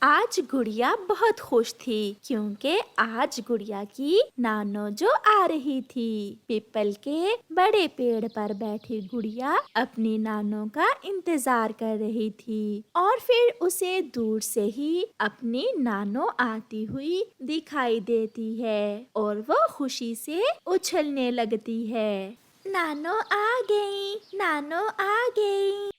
आज गुड़िया बहुत खुश थी क्योंकि आज गुड़िया की नानो जो आ रही थी। पीपल के बड़े पेड़ पर बैठी गुड़िया अपनी नानो का इंतजार कर रही थी और फिर उसे दूर से ही अपनी नानो आती हुई दिखाई देती है और वो खुशी से उछलने लगती है। नानो आ गई, नानो आ गई।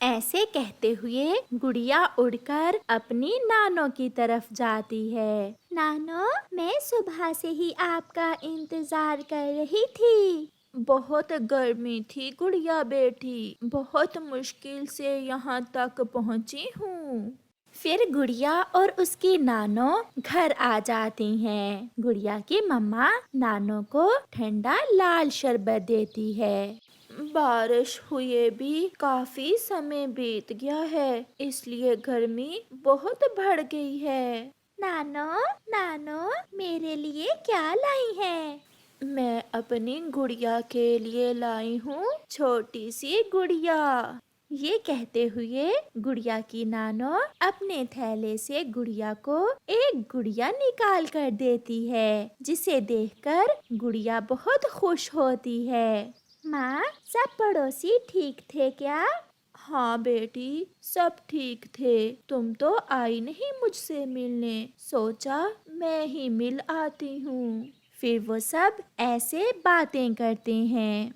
ऐसे कहते हुए गुड़िया उड़कर अपनी नानो की तरफ जाती है। नानो, मैं सुबह से ही आपका इंतजार कर रही थी। बहुत गर्मी थी गुड़िया बेटी, बहुत मुश्किल से यहाँ तक पहुँची हूँ। फिर गुड़िया और उसकी नानो घर आ जाती हैं। गुड़िया की मम्मा नानो को ठंडा लाल शरबत देती है। बारिश हुए भी काफी समय बीत गया है, इसलिए गर्मी बहुत बढ़ गई है। नानो, नानो, मेरे लिए क्या लाई है? मैं अपनी गुड़िया के लिए लाई हूँ छोटी सी गुड़िया। ये कहते हुए गुड़िया की नानो अपने थैले से गुड़िया को एक गुड़िया निकाल कर देती है, जिसे देखकर गुड़िया बहुत खुश होती है। माँ, सब पड़ोसी ठीक थे क्या? हाँ बेटी, सब ठीक थे। तुम तो आई नहीं मुझसे मिलने, सोचा मैं ही मिल आती हूँ। फिर वो सब ऐसे बातें करते हैं।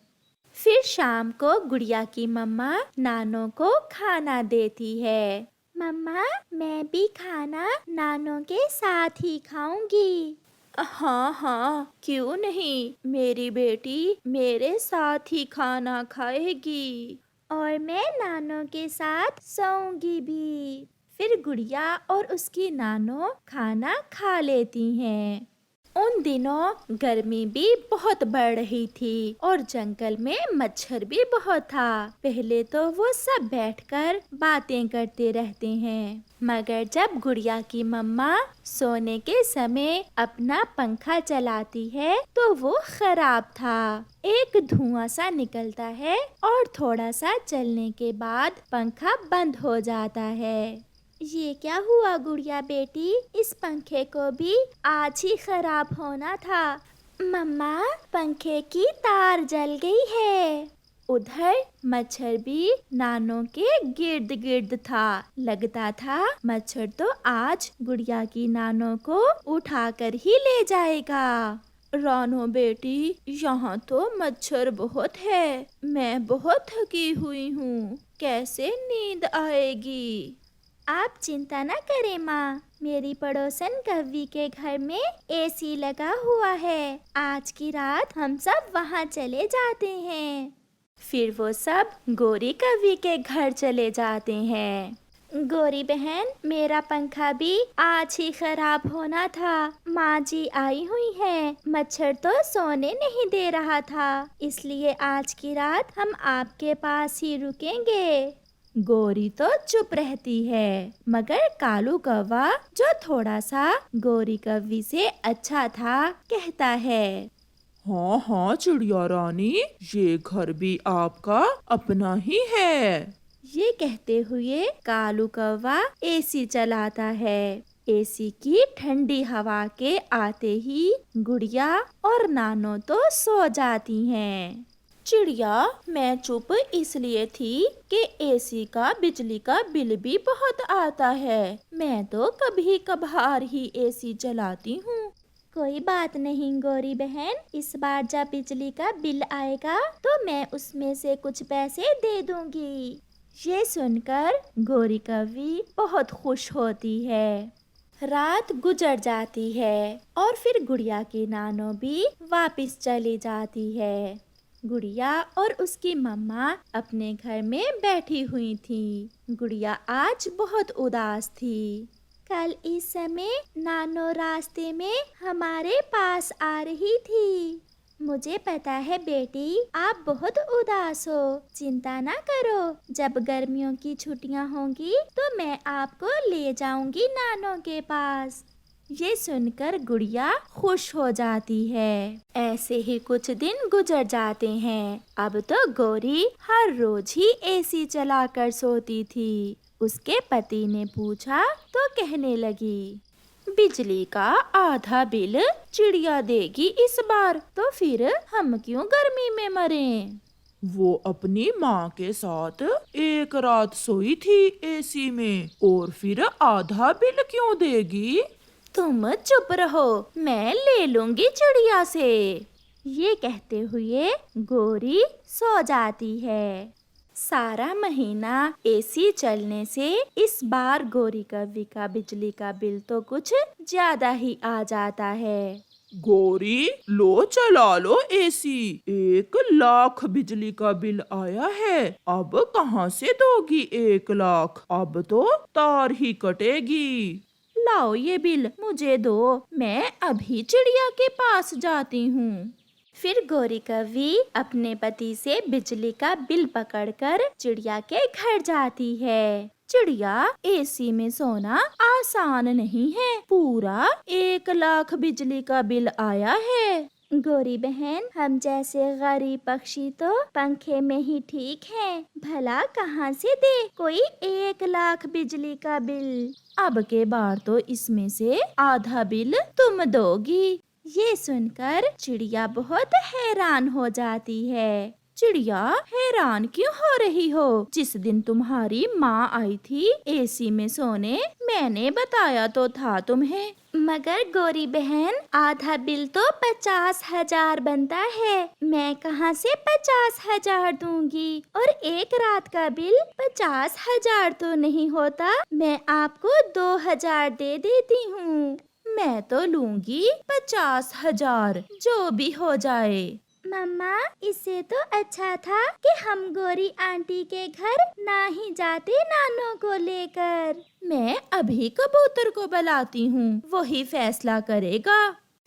फिर शाम को गुड़िया की मम्मा नानो को खाना देती है। मम्मा, मैं भी खाना नानो के साथ ही खाऊंगी। हाँ हाँ, क्यों नहीं, मेरी बेटी मेरे साथ ही खाना खाएगी और मैं नानो के साथ सोऊंगी भी। फिर गुड़िया और उसकी नानो खाना खा लेती हैं। उन दिनों गर्मी भी बहुत बढ़ रही थी और जंगल में मच्छर भी बहुत था। पहले तो वो सब बैठकर बातें करते रहते हैं, मगर जब गुड़िया की मम्मा सोने के समय अपना पंखा चलाती है तो वो खराब था। एक धुआं सा निकलता है और थोड़ा सा चलने के बाद पंखा बंद हो जाता है। ये क्या हुआ गुड़िया बेटी, इस पंखे को भी आज ही खराब होना था। मम्मा, पंखे की तार जल गई है। उधर मच्छर भी नानो के गिर्द गिर्द था। लगता था मच्छर तो आज गुड़िया की नानो को उठाकर ही ले जाएगा। रानो बेटी, यहाँ तो मच्छर बहुत है, मैं बहुत थकी हुई हूँ, कैसे नींद आएगी? आप चिंता न करें माँ, मेरी पड़ोसन कव्वी के घर में एसी लगा हुआ है। आज की रात हम सब वहाँ चले जाते हैं। फिर वो सब गोरी कव्वी के घर चले जाते हैं। गोरी बहन, मेरा पंखा भी आज ही खराब होना था। माँ जी आई हुई है, मच्छर तो सोने नहीं दे रहा था, इसलिए आज की रात हम आपके पास ही रुकेंगे। गोरी तो चुप रहती है, मगर कालू कौवा जो थोड़ा सा गोरी कव्वी से अच्छा था, कहता है, हाँ हाँ चिड़िया रानी, ये घर भी आपका अपना ही है। ये कहते हुए कालू कौवा एसी चलाता है। एसी की ठंडी हवा के आते ही गुड़िया और नानो तो सो जाती हैं। चिड़िया, मैं चुप इसलिए थी कि एसी का बिजली का बिल भी बहुत आता है। मैं तो कभी कभार ही एसी चलाती हूँ। कोई बात नहीं गोरी बहन, इस बार जब बिजली का बिल आएगा तो मैं उसमें से कुछ पैसे दे दूंगी। ये सुनकर गोरी कव्वी बहुत खुश होती है। रात गुजर जाती है और फिर गुड़िया की नानो भी वापस चली जाती है। गुड़िया और उसकी मम्मा अपने घर में बैठी हुई थी। गुड़िया आज बहुत उदास थी। कल इस समय नानो रास्ते में हमारे पास आ रही थी। मुझे पता है बेटी, आप बहुत उदास हो। चिंता ना करो, जब गर्मियों की छुट्टियां होंगी तो मैं आपको ले जाऊंगी नानो के पास। ये सुनकर गुड़िया खुश हो जाती है। ऐसे ही कुछ दिन गुजर जाते हैं। अब तो गोरी हर रोज ही एसी चलाकर सोती थी। उसके पति ने पूछा तो कहने लगी, बिजली का आधा बिल चिड़िया देगी इस बार, तो फिर हम क्यों गर्मी में मरें? वो अपनी माँ के साथ एक रात सोई थी एसी में, और फिर आधा बिल क्यों देगी? तुम चुप रहो, मैं ले लूंगी चिड़िया से। ये कहते हुए गोरी सो जाती है। सारा महीना एसी चलने से इस बार गोरी कव्वी का बिजली का बिल तो कुछ ज्यादा ही आ जाता है। गोरी, लो चला लो एसी, 1 लाख बिजली का बिल आया है। अब कहाँ से दोगी 1 लाख? अब तो तार ही कटेगी। लाओ ये बिल मुझे दो, मैं अभी चिड़िया के पास जाती हूँ। फिर गोरी कव्वी अपने पति से बिजली का बिल पकड़कर चिड़िया के घर जाती है। चिड़िया, एसी में सोना आसान नहीं है, पूरा 1 लाख बिजली का बिल आया है। गोरी बहन, हम जैसे गरीब पक्षी तो पंखे में ही ठीक हैं, भला कहाँ से दे कोई 1 लाख बिजली का बिल। अब के बार तो इसमें से आधा बिल तुम दोगी। ये सुनकर चिड़िया बहुत हैरान हो जाती है। चिड़िया, हैरान क्यों हो रही हो? जिस दिन तुम्हारी माँ आई थी एसी में सोने, मैंने बताया तो था तुम्हें। मगर गोरी बहन, आधा बिल तो 50,000 बनता है, मैं कहाँ से 50,000 दूंगी? और एक रात का बिल 50,000 तो नहीं होता, मैं आपको 2,000 दे देती हूँ। मैं तो लूंगी 50,000, जो भी हो जाए। मम्मा, इससे तो अच्छा था कि हम गोरी आंटी के घर ना ही जाते नानों को लेकर। मैं अभी कबूतर को बुलाती हूँ, वही फैसला करेगा।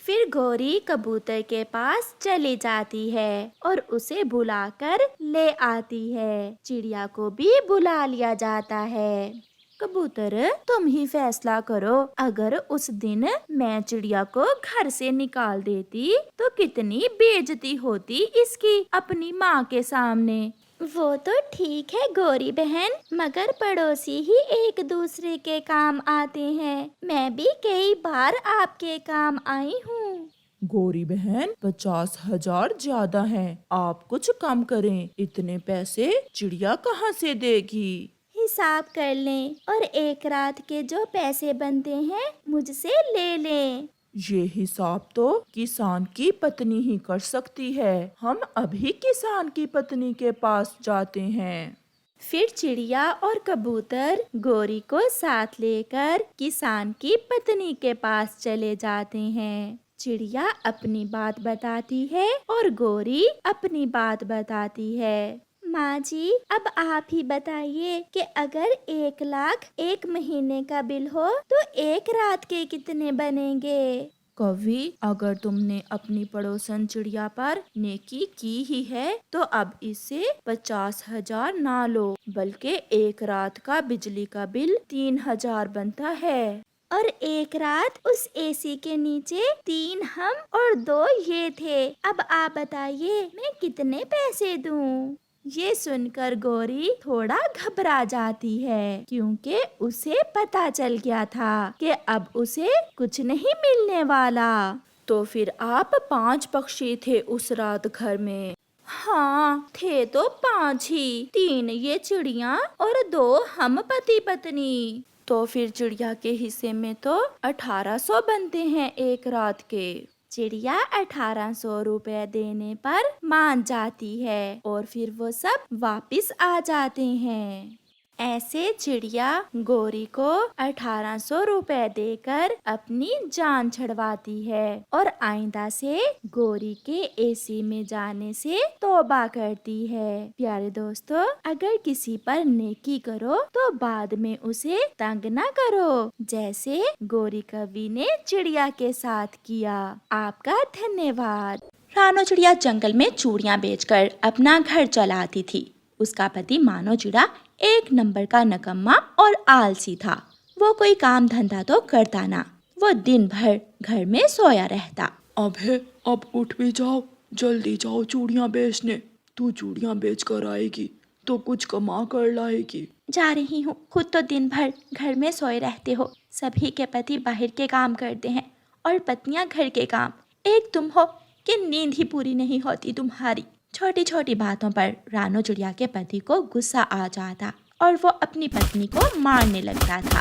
फिर गोरी कबूतर के पास चली जाती है और उसे बुलाकर ले आती है। चिड़िया को भी बुला लिया जाता है। कबूतर, तुम ही फैसला करो, अगर उस दिन मैं चिड़िया को घर से निकाल देती तो कितनी बेइज्जती होती इसकी अपनी माँ के सामने। वो तो ठीक है गोरी बहन, मगर पड़ोसी ही एक दूसरे के काम आते हैं। मैं भी कई बार आपके काम आई हूँ। गोरी बहन, 50,000 ज्यादा हैं, आप कुछ कम करें। इतने पैसे चिड़िया कहाँ से देगी? हिसाब कर लें और एक रात के जो पैसे बनते हैं मुझसे ले लें। ये हिसाब तो किसान की पत्नी ही कर सकती है। हम अभी किसान की पत्नी के पास जाते हैं। फिर चिड़िया और कबूतर गोरी को साथ लेकर किसान की पत्नी के पास चले जाते हैं। चिड़िया अपनी बात बताती है और गोरी अपनी बात बताती है। माँ जी, अब आप ही बताइए कि अगर 1 लाख 1 महीने का बिल हो तो एक रात के कितने बनेंगे? कवि, अगर तुमने अपनी पड़ोसन चिड़िया पर नेकी की ही है तो अब इससे 50,000 ना लो, बल्कि एक रात का बिजली का बिल 3,000 बनता है। और एक रात उस एसी के नीचे 3 हम और 2 ये थे। अब आप बताइए मैं कितने पैसे दूं? ये सुनकर गोरी थोड़ा घबरा जाती है, क्योंकि उसे पता चल गया था कि अब उसे कुछ नहीं मिलने वाला। तो फिर आप 5 पक्षी थे उस रात घर में? हाँ, थे तो 5 ही, 3 ये चिड़िया और 2 हम पति पत्नी। तो फिर चिड़िया के हिस्से में तो 1,800 बनते हैं एक रात के। चिड़िया 1,800 रुपए देने पर मान जाती है और फिर वो सब वापिस आ जाते हैं। ऐसे चिड़िया गोरी को 1,800 रुपए देकर अपनी जान छुड़वाती है और आइंदा से गोरी के एसी में जाने से तौबा करती है। प्यारे दोस्तों, अगर किसी पर नेकी करो तो बाद में उसे तंग ना करो, जैसे गोरी कवि ने चिड़िया के साथ किया। आपका धन्यवाद। रानो चिड़िया जंगल में चूड़ियाँ बेचकर अपना घर चलाती थी। उसका पति मानो चिड़ा एक नंबर का नकम्मा और आलसी था। वो कोई काम धंधा तो करता ना, वो दिन भर घर में सोया रहता। अब उठ भी जाओ, जल्दी जाओ चूड़ियाँ बेचने। तू चूड़ियाँ बेच कर आएगी तो कुछ कमा कर लाएगी, जा रही हूँ। खुद तो दिन भर घर में सोए रहते हो। सभी के पति बाहर के काम करते हैं और पत्नियां घर के काम। एक तुम हो कि नींद ही पूरी नहीं होती तुम्हारी। छोटी छोटी बातों पर रानो चिड़िया के पति को गुस्सा आ जाता और वो अपनी पत्नी को मारने लगता था।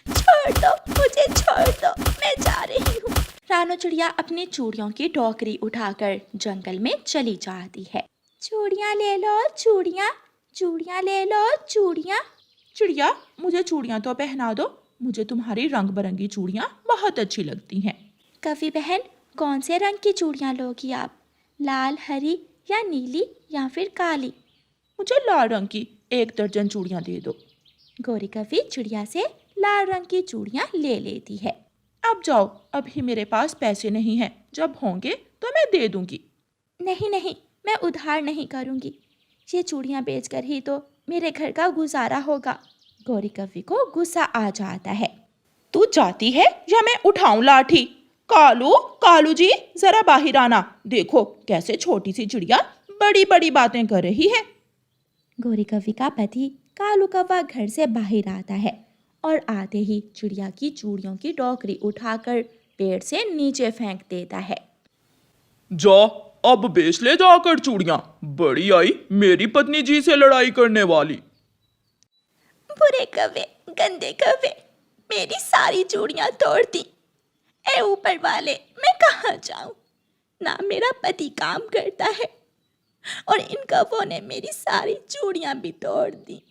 छोड़ दो मुझे, छोड़ दो, मैं जा रही हूँ। रानो चिड़िया अपनी चूड़ियों की टोकरी उठाकर जंगल में चली जाती है। चूड़ियाँ ले लो चूड़ियाँ, चूड़ियाँ ले लो चूड़ियाँ। चिड़िया, मुझे चूड़ियाँ तो पहना दो। मुझे तुम्हारी रंग बिरंगी चूड़ियाँ बहुत अच्छी लगती हैं। कवि बहन, कौन से रंग की चूड़ियाँ लोगी आप? लाल, हरी या नीली या फिर काली? मुझे लाल रंग की 1 दर्जन चूड़ियाँ दे दो। गौरी कवि चिड़िया से लाल रंग की चूड़ियाँ ले लेती है। अब जाओ, अभी मेरे पास पैसे नहीं हैं। जब होंगे तो मैं दे दूंगी। नहीं नहीं, मैं उधार नहीं करूँगी। ये चूड़ियाँ बेचकर ही तो मेरे घर का गुजारा होगा। गौरी कवि को गुस्सा आ जाता है। तू जाती है या मैं उठाऊं लाठी? कालू, कालू जी, जरा बाहर आना। देखो कैसे छोटी सी चिड़िया बड़ी बड़ी बातें कर रही है। गौरी कवि का पति कालू कौवा घर से बाहर आता है और आते ही चिड़िया की चूड़ियों की टोकरी उठाकर पेड़ से नीचे फेंक देता है। जा, अब बेच ले जाकर चूड़ियां। बड़ी आई मेरी पत्नी जी से लड़ाई करने वाली। बुरे कौवे, गंदे कौवे, मेरी सारी चूड़ियां तोड़ दी। ए ऊपर वाले, मैं कहाँ जाऊं? ना मेरा पति काम करता है और इन कौवों ने मेरी सारी चूड़ियां भी तोड़ दी।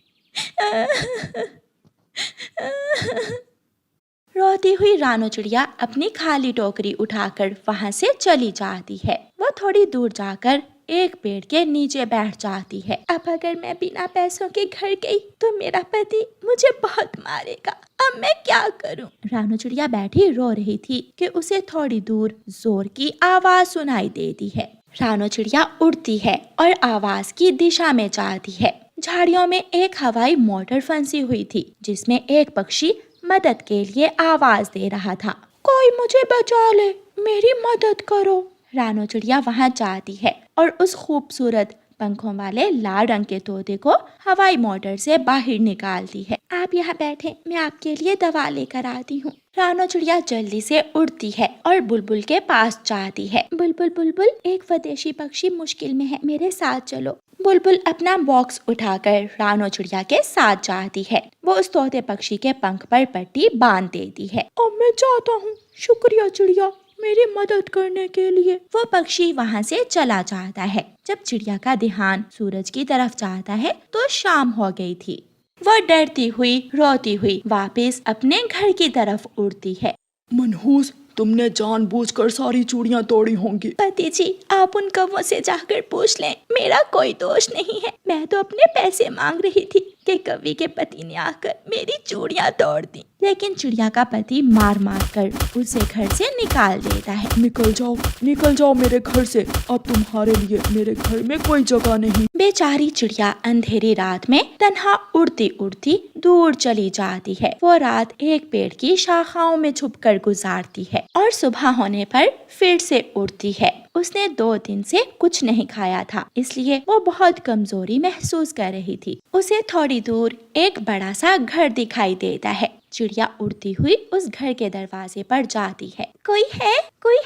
रोती हुई रानो चिड़िया अपनी खाली टोकरी उठाकर वहां से चली जाती है। वो थोड़ी दूर जाकर एक पेड़ के नीचे बैठ जाती है। अब अगर मैं बिना पैसों के घर गई तो मेरा पति मुझे बहुत मारेगा। अब मैं क्या करूं? रानो चिड़िया बैठी रो रही थी कि उसे थोड़ी दूर जोर की आवाज सुनाई देती है। रानो चिड़िया उड़ती है और आवाज की दिशा में जाती है। झाड़ियों में एक हवाई मोटर फंसी हुई थी जिसमें एक पक्षी मदद के लिए आवाज दे रहा था। कोई मुझे बचा ले, मेरी मदद करो। रानो चिड़िया वहां जाती है और उस खूबसूरत पंखों वाले लाल रंग के तोते को हवाई मोटर से बाहर निकालती है। आप यहाँ बैठे, मैं आपके लिए दवा लेकर आती हूँ। रानो चिड़िया जल्दी से उड़ती है और बुलबुल के पास जाती है। बुलबुल बुलबुल, एक स्वदेशी पक्षी मुश्किल में है, मेरे साथ चलो। बुलबुल अपना बॉक्स उठाकर रानो चिड़िया के साथ जाती है। वो उस तोते पक्षी के पंख पर पट्टी बांध देती है। अब मैं जाता हूँ। शुक्रिया चिड़िया, मेरी मदद करने के लिए। वो पक्षी वहाँ से चला जाता है। जब चिड़िया का ध्यान सूरज की तरफ जाता है तो शाम हो गई थी। वो डरती हुई, रोती हुई वापस अपने घर की तरफ उड़ती है। मनहूस, तुमने जानबूझकर सारी चूड़ियां तोड़ी होंगी। पति जी, आप उन कौवों से जाकर पूछ लें, मेरा कोई दोष नहीं है। मैं तो अपने पैसे मांग रही थी कि कवि के पति ने आकर मेरी चूड़ियां तोड़ दी। लेकिन चिड़िया का पति मार मार कर उसे घर से निकाल देता है। निकल जाओ मेरे घर से। अब तुम्हारे लिए मेरे घर में कोई जगह नहीं। बेचारी चिड़िया अंधेरी रात में तन्हा उड़ती उड़ती दूर चली जाती है। वो रात एक पेड़ की शाखाओं में छुपकर गुजारती है और सुबह होने पर फिर से उड़ती है। उसने 2 दिन से कुछ नहीं खाया था, इसलिए वो बहुत कमजोरी महसूस कर रही थी। उसे थोड़ी दूर एक बड़ा सा घर दिखाई देता है। चिड़िया उड़ती हुई उस घर के दरवाजे पर जाती है। कोई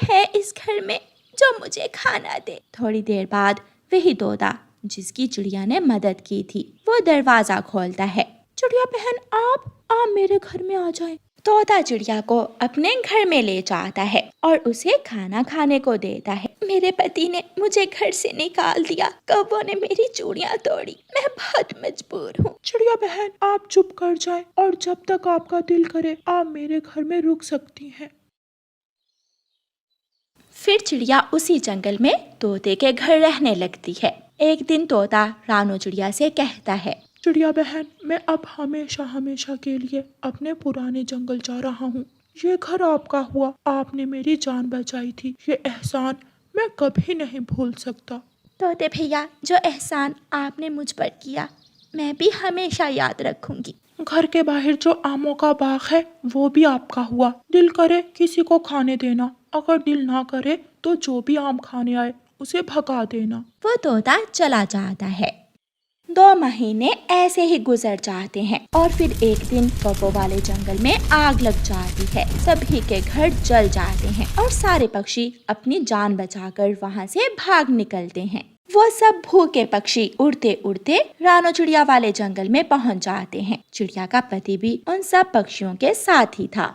है इस घर में जो मुझे खाना दे। थोड़ी देर बाद वही तोता जिसकी चिड़िया ने मदद की थी वो दरवाजा खोलता है। चिड़िया बहन, आप मेरे घर में आ जाएं। तोता चिड़िया को अपने घर में ले जाता है और उसे खाना खाने को देता है। मेरे पति ने मुझे घर से निकाल दिया, कौवों ने मेरी चूड़ियां तोड़ी, मैं बहुत मजबूर हूँ। चिड़िया बहन, आप चुप कर जाएं और जब तक आपका दिल करे आप मेरे घर में रुक सकती हैं। फिर चिड़िया उसी जंगल में तोते के घर रहने लगती है। एक दिन तोता रानो चिड़िया से कहता है, चिड़िया बहन, मैं अब हमेशा के लिए अपने पुराने जंगल जा रहा हूँ। ये घर आपका हुआ, आपने मेरी जान बचाई थी। ये एहसान मैं कभी नहीं भूल सकता। तोते भैया, जो एहसान आपने मुझ पर किया मैं भी हमेशा याद रखूंगी। घर के बाहर जो आमों का बाग है वो भी आपका हुआ। दिल करे किसी को खाने देना, अगर दिल ना करे तो जो भी आम खाने आए उसे भगा देना। वो तोता चला जाता है। 2 महीने ऐसे ही गुजर जाते हैं और फिर एक दिन कोको वाले जंगल में आग लग जाती है। सभी के घर जल जाते हैं और सारे पक्षी अपनी जान बचाकर वहाँ से भाग निकलते हैं। वो सब भूखे पक्षी उड़ते उड़ते रानो चिड़िया वाले जंगल में पहुँच जाते हैं। चिड़िया का पति भी उन सब पक्षियों के साथ ही था।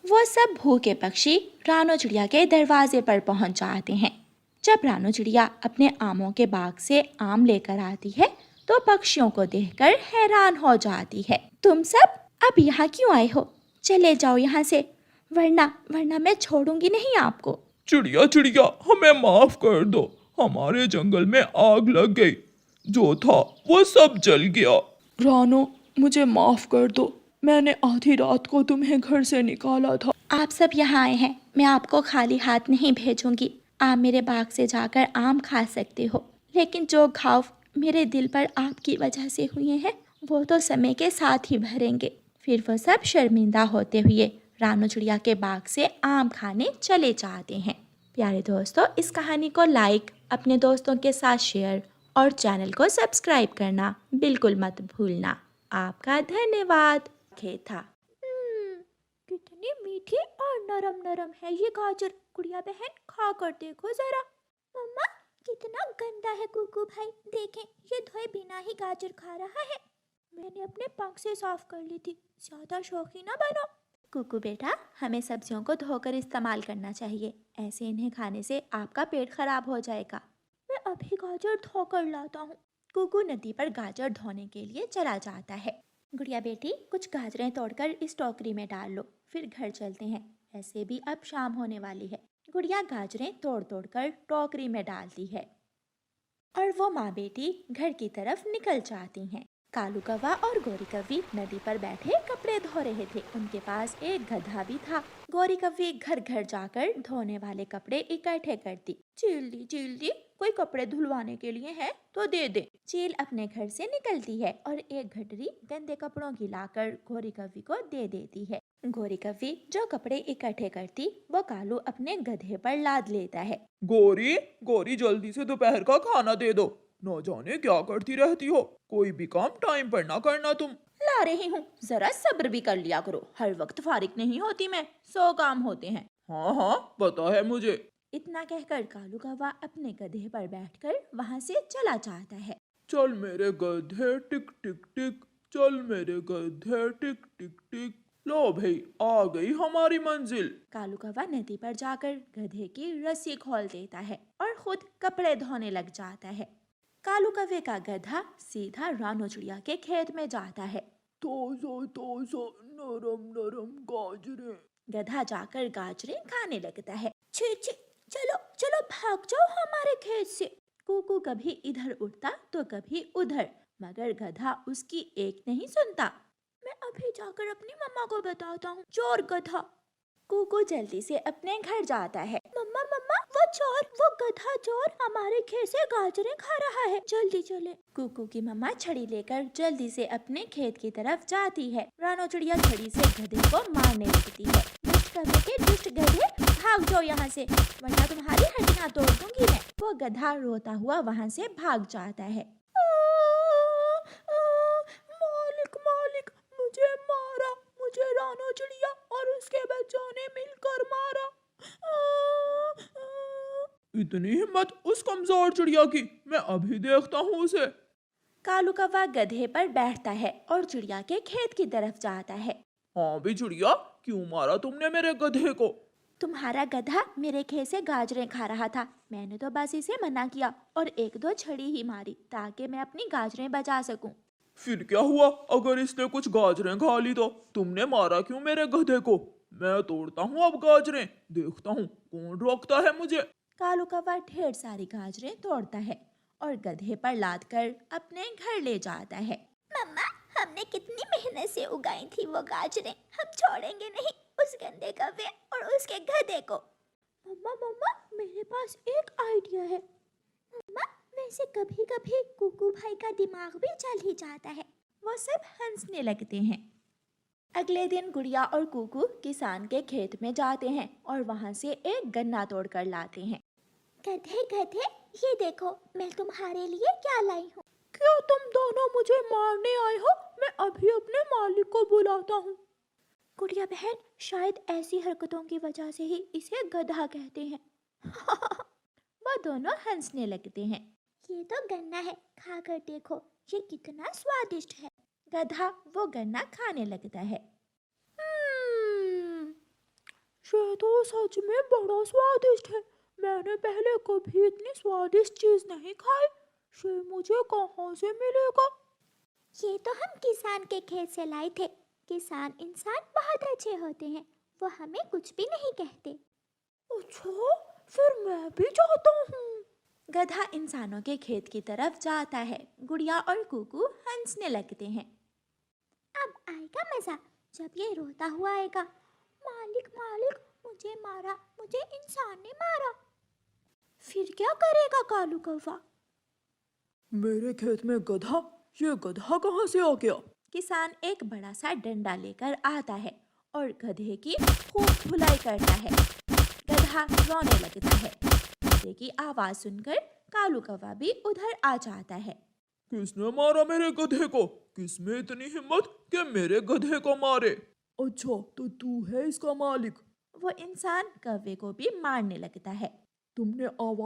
वो सब भूखे पक्षी रानो चिड़िया के दरवाजे पर पहुँच जाते हैं। जब रानो चिड़िया अपने आमों के बाग से आम लेकर आती है तो पक्षियों को देखकर हैरान हो जाती है। तुम सब अब यहाँ क्यों आए हो? चले जाओ यहाँ से, वरना मैं छोड़ूंगी नहीं आपको। चिड़िया चिड़िया, हमें माफ कर दो, हमारे जंगल में आग लग गई, जो था वो सब जल गया। रानो, मुझे माफ कर दो, मैंने आधी रात को तुम्हें घर से निकाला था। आप सब यहाँ आए हैं, मैं आपको खाली हाथ नहीं भेजूंगी। आप मेरे बाग से जाकर आम खा सकते हो, लेकिन जो घाव मेरे दिल पर आपकी वजह से हुए हैं वो तो समय के साथ ही भरेंगे। फिर वो सब शर्मिंदा होते हुए रानो चिड़िया के बाग से आम खाने चले जाते हैं। प्यारे दोस्तों, इस कहानी को लाइक, अपने दोस्तों के साथ शेयर और चैनल को सब्सक्राइब करना बिल्कुल मत भूलना। आपका धन्यवाद। खेत था। कितनी मीठी और नरम नरम है ये गाजर। गुड़िया बहन खा कर देखो जरा। मम्मा, कितना गंदा है कुकू भाई, देखें ये धोए बिना ही गाजर खा रहा है। मैंने अपने पंख से साफ कर ली थी, ज्यादा शौकीन ना बनो। कुकू बेटा, हमें सब्जियों को धोकर इस्तेमाल करना चाहिए, ऐसे इन्हें खाने से आपका पेट खराब हो जाएगा। मैं अभी गाजर धोकर लाता हूँ। कुकू नदी पर गाजर धोने के लिए चला जाता है। गुड़िया बेटी, कुछ गाजरें तोड़कर इस टोकरी में डाल लो, फिर घर चलते हैं, ऐसे भी अब शाम होने वाली है। गुड़िया गाजरें तोड़ तोड़ कर टोकरी में डालती है और वो माँ बेटी घर की तरफ निकल जाती हैं। कालू कौवा और गोरी कौवी नदी पर बैठे कपड़े धो रहे थे। उनके पास एक गधा भी था। गोरी कौवी घर घर जाकर धोने वाले कपड़े इकट्ठे करती। चील दी, कोई कपड़े धुलवाने के लिए है तो दे दे। चील अपने घर से निकलती है और एक गठरी गंदे कपड़ों की लाकर गोरी कौवी को दे देती है। गोरी कौवी जो कपड़े इकट्ठे करती वो कालू अपने गधे पर लाद लेता है। गोरी गोरी, जल्दी से दोपहर का खाना दे दो, न जाने क्या करती रहती हो, कोई भी काम टाइम पर ना करना तुम। ला रही हूँ, जरा सब्र भी कर लिया करो, हर वक्त फारिग नहीं होती मैं, 100 काम होते हैं। हाँ, पता है मुझे। इतना कहकर कालू कौवा अपने गधे पर बैठकर वहाँ से चला जाता है। चल मेरे गधे टिक टिक टिक, चल मेरे गधे टिक टिक टिक। लो भाई, आ गई हमारी मंजिल। कालू कौवा नदी पर जाकर गधे की रस्सी खोल देता है और खुद कपड़े धोने लग जाता है। कालू कौवे का गधा सीधा रानो चिड़िया के खेत में जाता है। ताजा नरम नरम गाजरें। गधा जाकर गाजरें खाने लगता है। छी, चलो भाग जाओ हमारे खेत से। कुकू कभी इधर उड़ता तो कभी उधर, मगर गधा उसकी एक नहीं सुनता। मैं अभी जाकर अपनी मम्मा को बताता हूँ, चोर गधा। कुकू जल्दी से अपने घर जाता है। मम्मा, वो गधा चोर हमारे खेत से गाजरें खा रहा है, जल्दी चले। कुकू की मम्मा छड़ी लेकर जल्दी से अपने खेत की तरफ जाती है। रानो चिड़िया छड़ी से गधे को मारने लगती है। दुष्ट गधे, भाग जाओ यहाँ से, वरना तुम्हारी हड्डियाँ तोड़ दूंगी मैं। वो गधा रोता हुआ वहाँ से भाग जाता है। मालिक, मुझे मारा, मुझे रानो चिड़िया और उसके बच्चों ने मिलकर मारा। इतनी हिम्मत उस कमजोर चिड़िया की, मैं अभी देखता हूँ उसे। कालू कौवा गधे पर बैठता है और चिड़िया के खेत की तरफ जाता है। हाँ भी चिड़िया, क्यों मारा तुमने मेरे गधे को? तुम्हारा गधा मेरे खेत से गाजरें खा रहा था, मैंने तो बस इसे मना किया और 1-2 छड़ी ही मारी ताकि मैं अपनी गाजरें बचा सकूं। फिर क्या हुआ अगर इसने कुछ गाजरें खा ली तो? तुमने मारा क्यों मेरे गधे को? मैं तोड़ता हूँ अब गाजरें, देखता हूँ कौन रोकता है मुझे। कालू कौवा ढेर सारी गाजरें तोड़ता है और गधे पर लाद कर अपने घर ले जाता है। मम्मा, हमने कितनी मेहनत से उगाई थी वो गाजरें, हम छोड़ेंगे नहीं उस गंदे कौवे और उसके गधे को। मम्मा, मेरे पास एक आइडिया है। मम्मा, वैसे कभी कभी कुकू भाई का दिमाग भी चल ही जाता है। वो सब हंसने लगते हैं। अगले दिन गुड़िया और कुकू किसान के खेत में जाते हैं और वहाँ से एक गन्ना तोड़ कर लाते हैं। गधे, ये देखो मैं तुम्हारे लिए क्या लाई हूँ। क्यों तुम दोनों मुझे मारने आए हो? मैं अभी अपने मालिक को बुलाता हूँ। गुड़िया बहन, शायद ऐसी हरकतों की वजह से ही इसे गधा कहते हैं। वो दोनों हंसने लगते हैं। ये तो गन्ना है, खाकर देखो, ये कितना स्वादिष्ट है। गधा वो गन्ना खाने लगता है। ये तो सच में बड़ा स्वादिष्ट है। मैंने पहले कभी इतनी स्वादिष्ट चीज नहीं खाई। ये मुझे कहाँ से मिलेगा? ये तो हम किसान के खेत से लाए थे। किसान इंसान बहुत अच्छे होते हैं, वो हमें कुछ भी नहीं कहते। अच्छा, फिर मैं भी चाहता हूँ। गधा इंसानों के खेत की तरफ जाता है। गुड़िया और कुकू हंसने लगते हैं। अब आएगा मजा जब ये रोता हुआ आएगा, मालिक मालिक मुझे मारा, मुझे इंसान ने मारा। फिर क्या करेगा कालू कौवा? मेरे खेत में गधा, ये गधा कहाँ से आ गया? किसान एक बड़ा सा डंडा लेकर आता है और गधे की खूब धुलाई करता है। गधा रोने लगता है। गधे की आवाज सुनकर कालू कौवा भी उधर आ जाता है। किसने मारा मेरे गधे को? किसमें इतनी हिम्मत कि मेरे गधे को मारे? अच्छा, तो तू है इसका मालिक? वो इंसान कौवे को भी मारने लगता है। तुमने आवाज